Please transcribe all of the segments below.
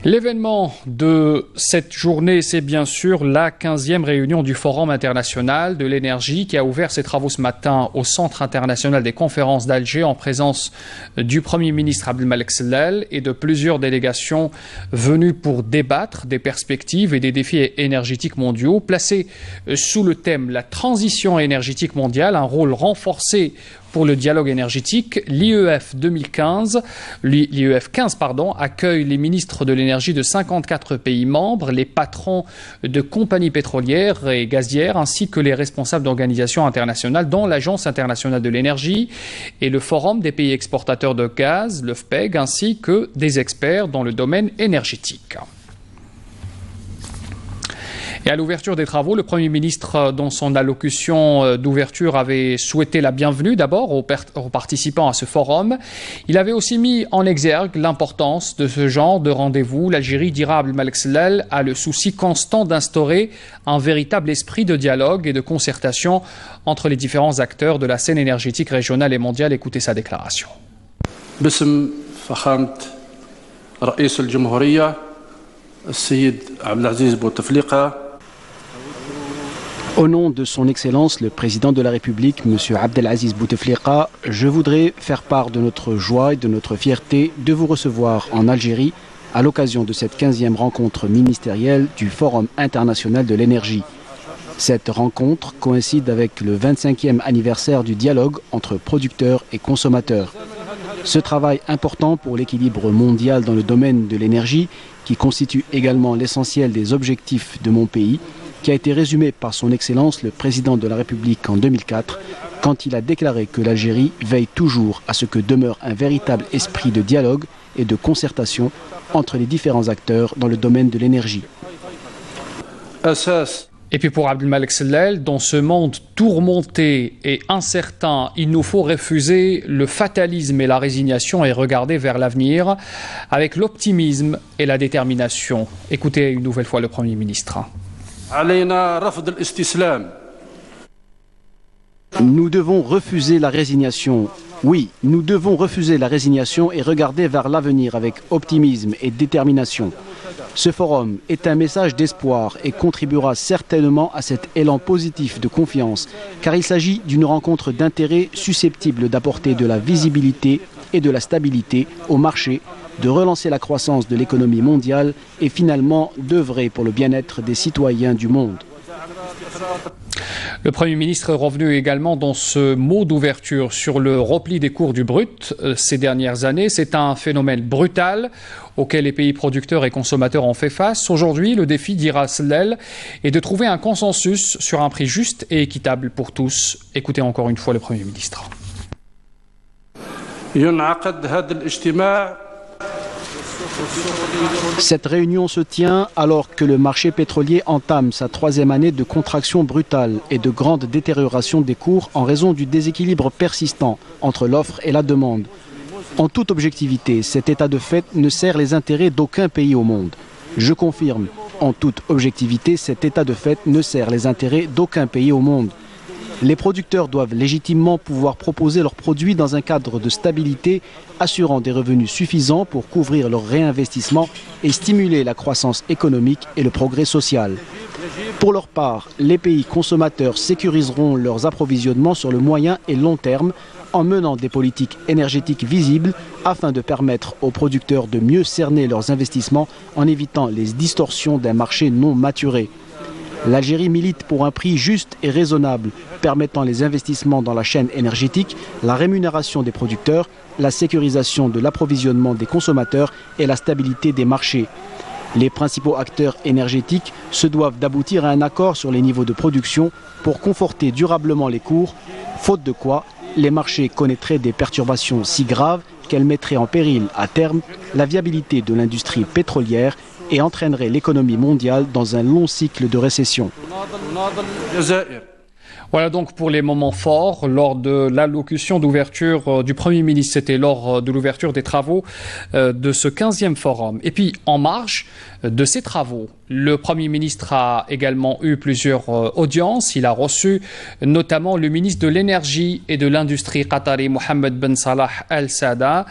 L'événement de cette journée, c'est bien sûr la 15e réunion du Forum international de l'énergie qui a ouvert ses travaux ce matin au Centre international des conférences d'Alger en présence du Premier ministre Abdelmalek Sellal et de plusieurs délégations venues pour débattre des perspectives et des défis énergétiques mondiaux placés sous le thème « La transition énergétique mondiale, un rôle renforcé pour le dialogue énergétique ». L'IEF 15 accueille les ministres de l'énergie de 54 pays membres, les patrons de compagnies pétrolières et gazières, ainsi que les responsables d'organisations internationales, dont l'Agence internationale de l'énergie et le Forum des pays exportateurs de gaz, le FPEG, ainsi que des experts dans le domaine énergétique. Et à l'ouverture des travaux, le Premier ministre, dans son allocution d'ouverture, avait souhaité la bienvenue d'abord aux participants à ce forum. Il avait aussi mis en exergue l'importance de ce genre de rendez-vous. L'Algérie, dira Abdelmalek Sellal, a le souci constant d'instaurer un véritable esprit de dialogue et de concertation entre les différents acteurs de la scène énergétique régionale et mondiale. Écoutez sa déclaration. باسم فخامة رئيس الجمهورية السيد عبد العزيز بوتفليقة. Au nom de son Excellence, le Président de la République, M. Abdelaziz Bouteflika, je voudrais faire part de notre joie et de notre fierté de vous recevoir en Algérie à l'occasion de cette 15e rencontre ministérielle du Forum international de l'énergie. Cette rencontre coïncide avec le 25e anniversaire du dialogue entre producteurs et consommateurs. Ce travail important pour l'équilibre mondial dans le domaine de l'énergie, qui constitue également l'essentiel des objectifs de mon pays, qui a été résumé par son Excellence le Président de la République en 2004, quand il a déclaré que l'Algérie veille toujours à ce que demeure un véritable esprit de dialogue et de concertation entre les différents acteurs dans le domaine de l'énergie. Et puis pour Abdelmalek Sellal, dans ce monde tourmenté et incertain, il nous faut refuser le fatalisme et la résignation et regarder vers l'avenir avec l'optimisme et la détermination. Écoutez une nouvelle fois le Premier ministre. Nous devons refuser la résignation. Oui, nous devons refuser la résignation et regarder vers l'avenir avec optimisme et détermination. Ce forum est un message d'espoir et contribuera certainement à cet élan positif de confiance, car il s'agit d'une rencontre d'intérêts susceptible d'apporter de la visibilité et de la stabilité au marché, de relancer la croissance de l'économie mondiale et finalement d'œuvrer pour le bien-être des citoyens du monde. Le Premier ministre est revenu également dans ce mot d'ouverture sur le repli des cours du brut ces dernières années. C'est un phénomène brutal auquel les pays producteurs et consommateurs ont fait face. Aujourd'hui, le défi, dira Sellal, est de trouver un consensus sur un prix juste et équitable pour tous. Écoutez encore une fois le Premier ministre. Cette réunion se tient alors que le marché pétrolier entame sa 3e année de contraction brutale et de grande détérioration des cours en raison du déséquilibre persistant entre l'offre et la demande. En toute objectivité, cet état de fait ne sert les intérêts d'aucun pays au monde. Je confirme, en toute objectivité, cet état de fait ne sert les intérêts d'aucun pays au monde. Les producteurs doivent légitimement pouvoir proposer leurs produits dans un cadre de stabilité, assurant des revenus suffisants pour couvrir leurs réinvestissements et stimuler la croissance économique et le progrès social. Pour leur part, les pays consommateurs sécuriseront leurs approvisionnements sur le moyen et long terme en menant des politiques énergétiques visibles afin de permettre aux producteurs de mieux cerner leurs investissements en évitant les distorsions d'un marché non maturé. L'Algérie milite pour un prix juste et raisonnable, permettant les investissements dans la chaîne énergétique, la rémunération des producteurs, la sécurisation de l'approvisionnement des consommateurs et la stabilité des marchés. Les principaux acteurs énergétiques se doivent d'aboutir à un accord sur les niveaux de production pour conforter durablement les cours, faute de quoi les marchés connaîtraient des perturbations si graves qu'elles mettraient en péril à terme la viabilité de l'industrie pétrolière et entraînerait l'économie mondiale dans un long cycle de récession. Voilà donc pour les moments forts lors de l'allocution d'ouverture du Premier ministre. C'était lors de l'ouverture des travaux de ce 15e forum. Et puis, en marge de ces travaux, le Premier ministre a également eu plusieurs audiences. Il a reçu notamment le ministre de l'Énergie et de l'Industrie qatari, Mohamed Ben Salah Al Saada.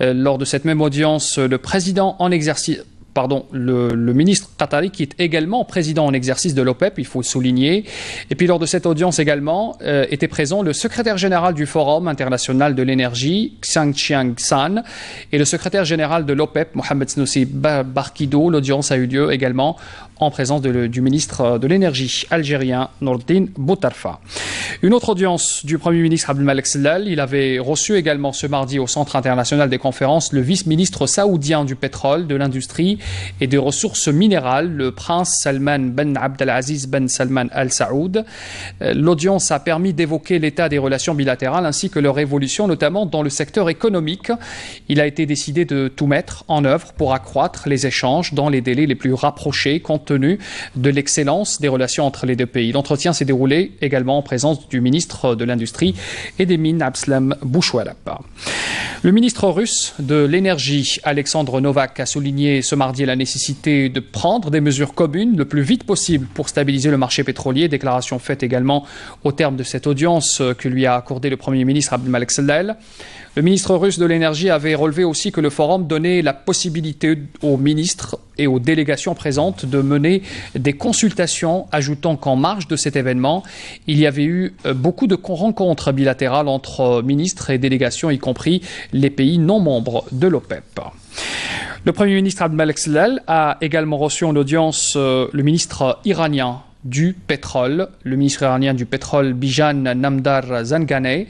Lors de cette même audience, le président en exercice le ministre qatari qui est également président en exercice de l'OPEP, il faut le souligner. Et puis lors de cette audience également était présent le secrétaire général du Forum international de l'énergie, Xiang Qiang-san, et le secrétaire général de l'OPEP, Mohamed Snoussi Barkido. L'audience a eu lieu également en présence du ministre de l'énergie algérien, Nourdine Boutarfa. Une autre audience du Premier ministre Abdelmalek Sellal. Il avait reçu également ce mardi au Centre international des conférences le vice-ministre saoudien du pétrole, de l'industrie et des ressources minérales, le prince Salman Ben Abdelaziz Ben Salman Al Saoud. L'audience a permis d'évoquer l'état des relations bilatérales ainsi que leur évolution, notamment dans le secteur économique. Il a été décidé de tout mettre en œuvre pour accroître les échanges dans les délais les plus rapprochés, compte tenu de l'excellence des relations entre les deux pays. L'entretien s'est déroulé également en présence du ministre de l'Industrie et des Mines, Abslam Bouchoualab. Le ministre russe de l'énergie, Alexandre Novak, a souligné ce mardi la nécessité de prendre des mesures communes le plus vite possible pour stabiliser le marché pétrolier. Déclaration faite également au terme de cette audience que lui a accordé le Premier ministre Abdelmalek Sellal. Le ministre russe de l'énergie avait relevé aussi que le forum donnait la possibilité aux ministres et aux délégations présentes de mener des consultations, ajoutant qu'en marge de cet événement, il y avait eu beaucoup de rencontres bilatérales entre ministres et délégations, y compris les pays non membres de l'OPEP. Le Premier ministre Abdelmalek Sellal a également reçu en audience le ministre iranien du pétrole, le ministre iranien du pétrole Bijan Namdar Zanganeh,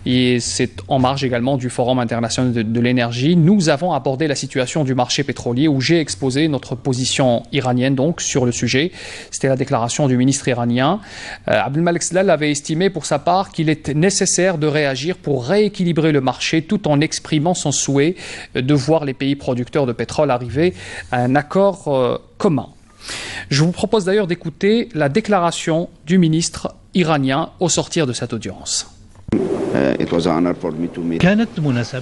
et c'est en marge également du Forum international de l'énergie. Nous avons abordé la situation du marché pétrolier où j'ai exposé notre position iranienne donc sur le sujet. C'était la déclaration du ministre iranien. Abdelmalek Sellal avait estimé pour sa part qu'il est nécessaire de réagir pour rééquilibrer le marché tout en exprimant son souhait de voir les pays producteurs de pétrole arriver à un accord commun. Je vous propose d'ailleurs d'écouter la déclaration du ministre iranien au sortir de cette audience.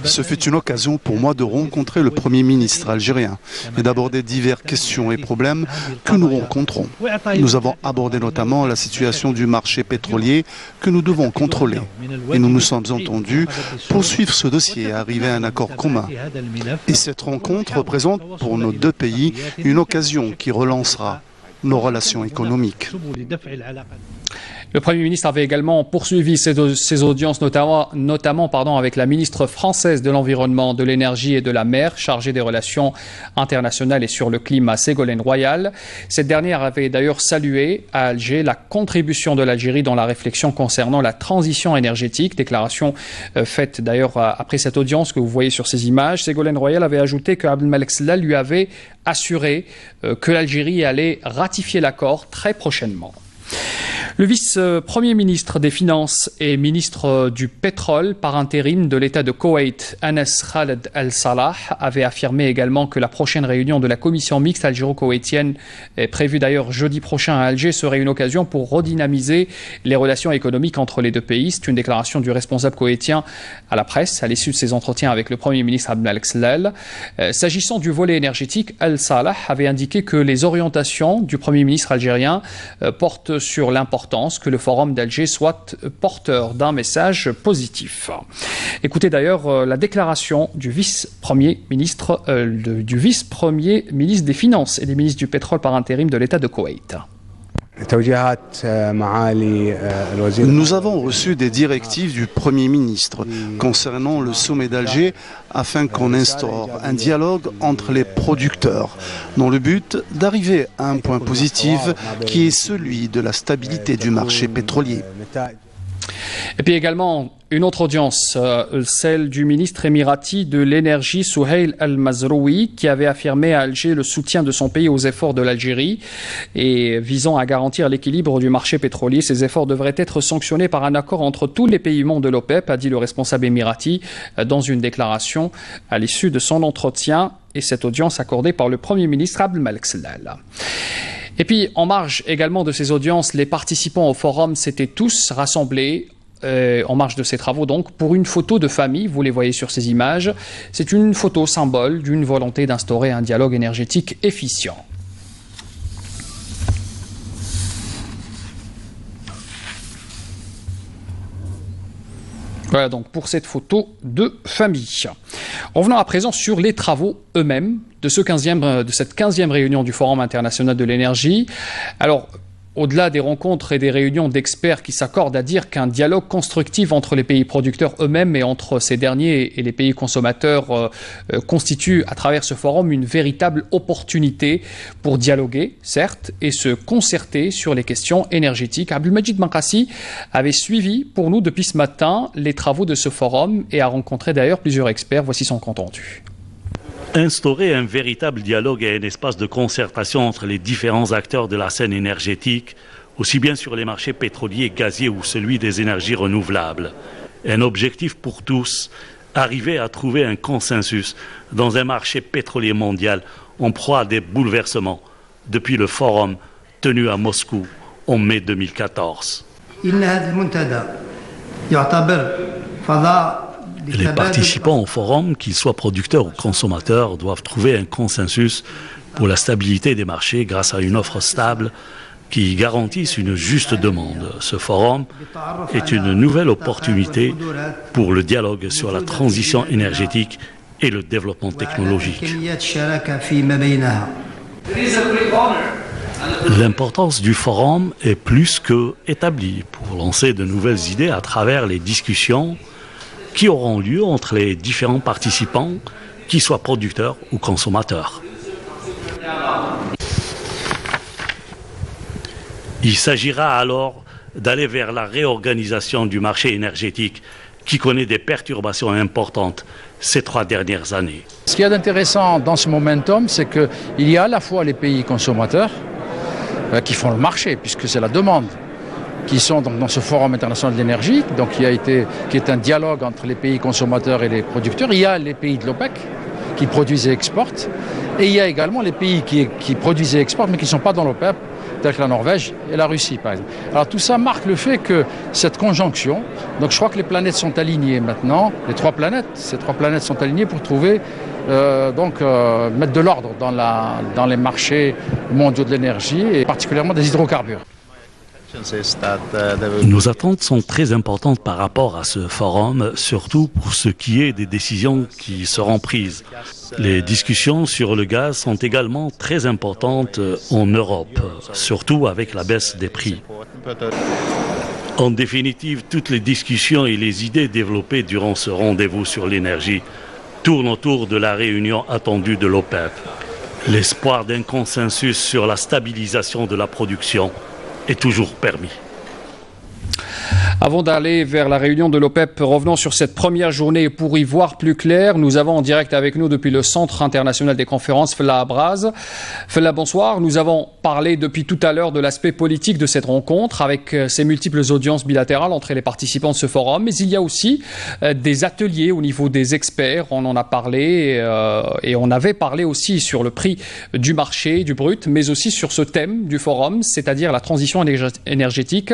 Ce fut une occasion pour moi de rencontrer le Premier ministre algérien et d'aborder diverses questions et problèmes que nous rencontrons. Nous avons abordé notamment la situation du marché pétrolier que nous devons contrôler. Et nous nous sommes entendus pour suivre ce dossier et arriver à un accord commun. Et cette rencontre représente pour nos deux pays une occasion qui relancera nos relations économiques. Le Premier ministre avait également poursuivi ses audiences, notamment avec la ministre française de l'Environnement, de l'Énergie et de la Mer, chargée des relations internationales et sur le climat, Ségolène Royal. Cette dernière avait d'ailleurs salué à Alger la contribution de l'Algérie dans la réflexion concernant la transition énergétique, déclaration faite d'ailleurs après cette audience que vous voyez sur ces images. Ségolène Royal avait ajouté que Abdelmalek Sellal lui avait assuré que l'Algérie allait ratifier l'accord très prochainement. Le vice-premier ministre des Finances et ministre du Pétrole par intérim de l'État de Koweït, Anas Khaled Al-Salah, avait affirmé également que la prochaine réunion de la commission mixte algéro-koweïtienne, prévue d'ailleurs jeudi prochain à Alger, serait une occasion pour redynamiser les relations économiques entre les deux pays. C'est une déclaration du responsable koweïtien à la presse à l'issue de ses entretiens avec le Premier ministre Abdelmalek Sellal. S'agissant du volet énergétique, Al-Salah avait indiqué que les orientations du Premier ministre algérien portent sur l'importance que le Forum d'Alger soit porteur d'un message positif. Écoutez d'ailleurs la déclaration du vice-premier ministre des Finances et des ministres du Pétrole par intérim de l'État de Koweït. Nous avons reçu des directives du Premier ministre concernant le sommet d'Alger afin qu'on instaure un dialogue entre les producteurs dans le but d'arriver à un point positif qui est celui de la stabilité du marché pétrolier. Et puis également une autre audience, celle du ministre émirati de l'énergie Souheil Al-Mazroui, qui avait affirmé à Alger le soutien de son pays aux efforts de l'Algérie et visant à garantir l'équilibre du marché pétrolier. Ces efforts devraient être sanctionnés par un accord entre tous les pays membres de l'OPEP, a dit le responsable émirati dans une déclaration à l'issue de son entretien et cette audience accordée par le Premier ministre Abdelmalek Sellal. Et puis, en marge également de ces audiences, les participants au forum s'étaient tous rassemblés en marge de ces travaux, donc, pour une photo de famille. Vous les voyez sur ces images. C'est une photo symbole d'une volonté d'instaurer un dialogue énergétique efficient. Voilà donc pour cette photo de famille. Revenons à présent sur les travaux eux-mêmes de cette 15e réunion du Forum international de l'énergie. Alors, au-delà des rencontres et des réunions d'experts qui s'accordent à dire qu'un dialogue constructif entre les pays producteurs eux-mêmes et entre ces derniers et les pays consommateurs constitue à travers ce forum une véritable opportunité pour dialoguer, certes, et se concerter sur les questions énergétiques. Abdelmajid Mankassi avait suivi pour nous depuis ce matin les travaux de ce forum et a rencontré d'ailleurs plusieurs experts. Voici son compte rendu. Instaurer un véritable dialogue et un espace de concertation entre les différents acteurs de la scène énergétique, aussi bien sur les marchés pétroliers et gaziers ou celui des énergies renouvelables. Un objectif pour tous, arriver à trouver un consensus dans un marché pétrolier mondial en proie à des bouleversements depuis le forum tenu à Moscou en mai 2014. Les participants au forum, qu'ils soient producteurs ou consommateurs, doivent trouver un consensus pour la stabilité des marchés grâce à une offre stable qui garantisse une juste demande. Ce forum est une nouvelle opportunité pour le dialogue sur la transition énergétique et le développement technologique. L'importance du forum est plus que établie pour lancer de nouvelles idées à travers les discussions qui auront lieu entre les différents participants, qu'ils soient producteurs ou consommateurs. Il s'agira alors d'aller vers la réorganisation du marché énergétique qui connaît des perturbations importantes ces 3 dernières années. Ce qu'il y a d'intéressant dans ce momentum, c'est qu'il y a à la fois les pays consommateurs qui font le marché, puisque c'est la demande, qui sont donc dans ce forum international de l'énergie, donc qui est un dialogue entre les pays consommateurs et les producteurs. Il y a les pays de l'OPEC qui produisent et exportent, et il y a également les pays qui produisent et exportent, mais qui ne sont pas dans l'OPEP, tels que la Norvège et la Russie, par exemple. Alors tout ça marque le fait que cette conjonction, donc je crois que les planètes sont alignées maintenant, ces 3 planètes sont alignées pour trouver, mettre de l'ordre dans les marchés mondiaux de l'énergie, et particulièrement des hydrocarbures. Nos attentes sont très importantes par rapport à ce forum, surtout pour ce qui est des décisions qui seront prises. Les discussions sur le gaz sont également très importantes en Europe, surtout avec la baisse des prix. En définitive, toutes les discussions et les idées développées durant ce rendez-vous sur l'énergie tournent autour de la réunion attendue de l'OPEP. L'espoir d'un consensus sur la stabilisation de la production est toujours permis. Avant d'aller vers la réunion de l'OPEP, revenons sur cette première journée pour y voir plus clair. Nous avons en direct avec nous depuis le Centre international des conférences Fella Abraz. Fella, bonsoir. Nous avons parlé depuis tout à l'heure de l'aspect politique de cette rencontre avec ces multiples audiences bilatérales entre les participants de ce forum. Mais il y a aussi des ateliers au niveau des experts. On en a parlé et on avait parlé aussi sur le prix du marché, du brut, mais aussi sur ce thème du forum, c'est-à-dire la transition énergétique.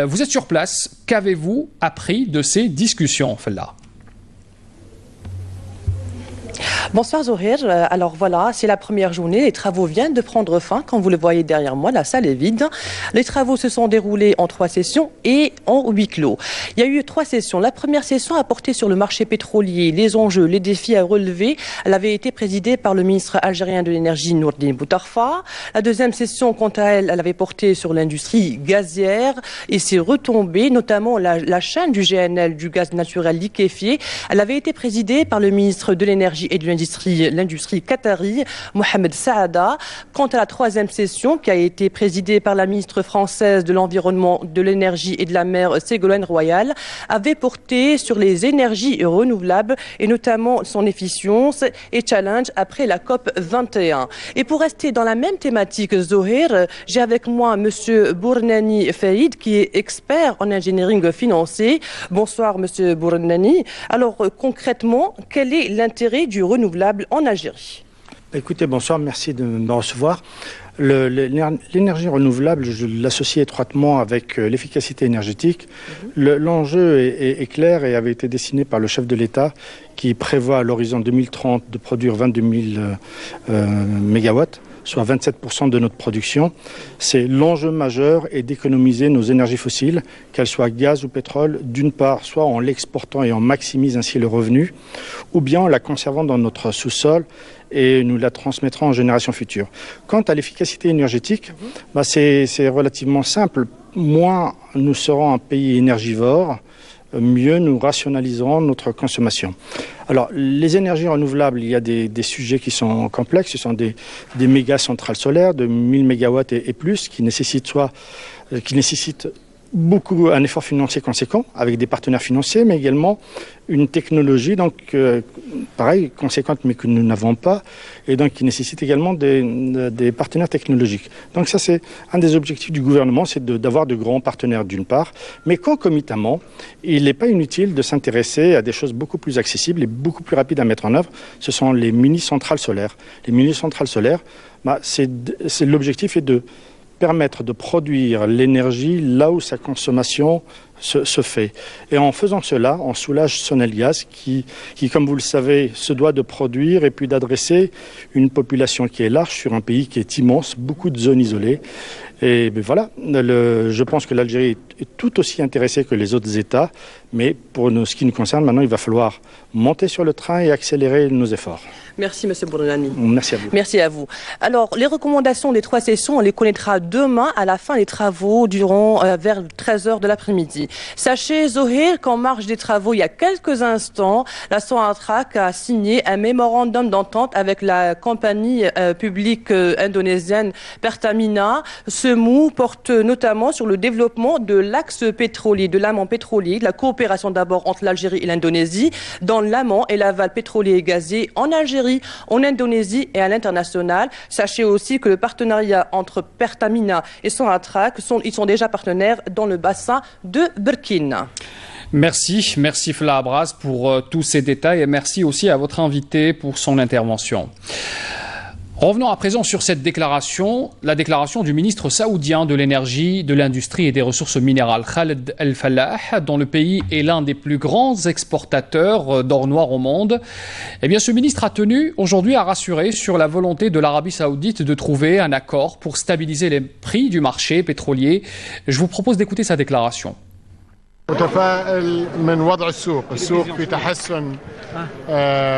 Vous êtes sur place. Qu'avez-vous appris de ces discussions, Fella ? Bonsoir Zohir. Alors voilà, c'est la première journée. Les travaux viennent de prendre fin. Comme vous le voyez derrière moi, la salle est vide. Les travaux se sont déroulés en 3 sessions et en huis clos. Il y a eu 3 sessions. La première session a porté sur le marché pétrolier, les enjeux, les défis à relever. Elle avait été présidée par le ministre algérien de l'énergie, Nourdine Boutarfa. La deuxième session, quant à elle, elle avait porté sur l'industrie gazière et ses retombées, notamment la chaîne du GNL, du gaz naturel liquéfié. Elle avait été présidée par le ministre de l'énergie et de l'industrie qatari, Mohamed Saada. Quant à la 3e session, qui a été présidée par la ministre française de l'Environnement, de l'Énergie et de la Mer, Ségolène Royal, avait porté sur les énergies renouvelables et notamment son efficience et challenge après la COP 21. Et pour rester dans la même thématique, Zohir, j'ai avec moi Monsieur Bournani Faïd, qui est expert en engineering financier. Bonsoir Monsieur Bournani. Alors concrètement, quel est l'intérêt du renouvelable en Algérie? Écoutez, bonsoir, merci de me recevoir. L'énergie renouvelable, je l'associe étroitement avec l'efficacité énergétique. L'enjeu est clair et avait été dessiné par le chef de l'État qui prévoit à l'horizon 2030 de produire 22 000 mégawatts, soit 27% de notre production. C'est l'enjeu majeur est d'économiser nos énergies fossiles, qu'elles soient gaz ou pétrole, d'une part, soit en l'exportant et on maximise ainsi le revenu, ou bien en la conservant dans notre sous-sol et nous la transmettrons aux générations futures. Quant à l'efficacité énergétique, c'est relativement simple. Moins nous serons un pays énergivore, mieux nous rationaliserons notre consommation. Alors, les énergies renouvelables, il y a des sujets qui sont complexes. Ce sont des méga centrales solaires de 1000 MW et plus qui nécessitent beaucoup un effort financier conséquent avec des partenaires financiers, mais également une technologie pareil, conséquente, mais que nous n'avons pas, et donc qui nécessite également des partenaires technologiques. Donc ça, c'est un des objectifs du gouvernement, c'est d'avoir de grands partenaires d'une part, mais concomitamment, il n'est pas inutile de s'intéresser à des choses beaucoup plus accessibles et beaucoup plus rapides à mettre en œuvre. Ce sont les mini-centrales solaires. Les mini-centrales solaires, l'objectif est de permettre de produire l'énergie là où sa consommation se fait. Et en faisant cela, on soulage Sonelgaz qui, comme vous le savez, se doit de produire et puis d'adresser une population qui est large sur un pays qui est immense, beaucoup de zones isolées. Et voilà, je pense que l'Algérie est tout aussi intéressée que les autres États, mais pour ce qui nous concerne, maintenant, il va falloir monter sur le train et accélérer nos efforts. Merci, M. Bournani. Merci à vous. Merci à vous. Alors, les recommandations des 3 sessions, on les connaîtra demain à la fin des travaux vers 13h de l'après-midi. Sachez, Zohir, qu'en marge des travaux, il y a quelques instants, la Sonatrach a signé un mémorandum d'entente avec la compagnie publique indonésienne Pertamina. Ce MOU porte notamment sur le développement de l'axe pétrolier, de l'amont pétrolier, de la coopération d'abord entre l'Algérie et l'Indonésie, dans l'amont et l'aval pétrolier et gazier en Algérie, en Indonésie et à l'international. Sachez aussi que le partenariat entre Pertamina et Sonatrach, ils sont déjà partenaires dans le bassin de Berkine. Merci Fla Abras pour tous ces détails et merci aussi à votre invité pour son intervention. Revenons à présent sur cette déclaration, la déclaration du ministre saoudien de l'énergie, de l'industrie et des ressources minérales, Khaled El-Fallah, dont le pays est l'un des plus grands exportateurs d'or noir au monde. Eh bien, ce ministre a tenu aujourd'hui à rassurer sur la volonté de l'Arabie saoudite de trouver un accord pour stabiliser les prix du marché pétrolier. Je vous propose d'écouter sa déclaration. متفائل من وضع السوق في تحسن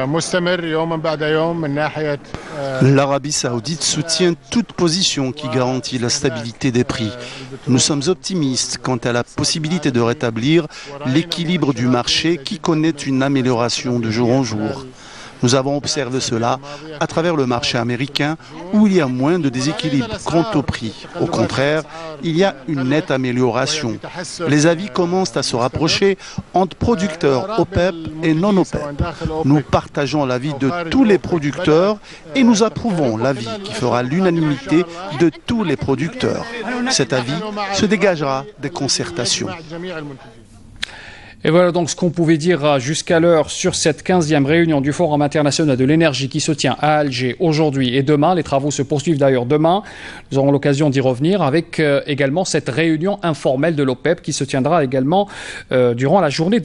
مستمر يوما بعد يوم من ناحية. L'Arabie saoudite soutient toute position qui garantit la stabilité des prix. Nous sommes optimistes quant à la possibilité de rétablir l'équilibre du marché qui connaît une amélioration de jour en jour. Nous avons observé cela à travers le marché américain où il y a moins de déséquilibre quant au prix. Au contraire, il y a une nette amélioration. Les avis commencent à se rapprocher entre producteurs OPEP et non OPEP. Nous partageons l'avis de tous les producteurs et nous approuvons l'avis qui fera l'unanimité de tous les producteurs. Cet avis se dégagera des concertations. Et voilà donc ce qu'on pouvait dire jusqu'à l'heure sur cette 15e réunion du Forum international de l'énergie qui se tient à Alger aujourd'hui et demain. Les travaux se poursuivent d'ailleurs demain. Nous aurons l'occasion d'y revenir avec également cette réunion informelle de l'OPEP qui se tiendra également durant la journée de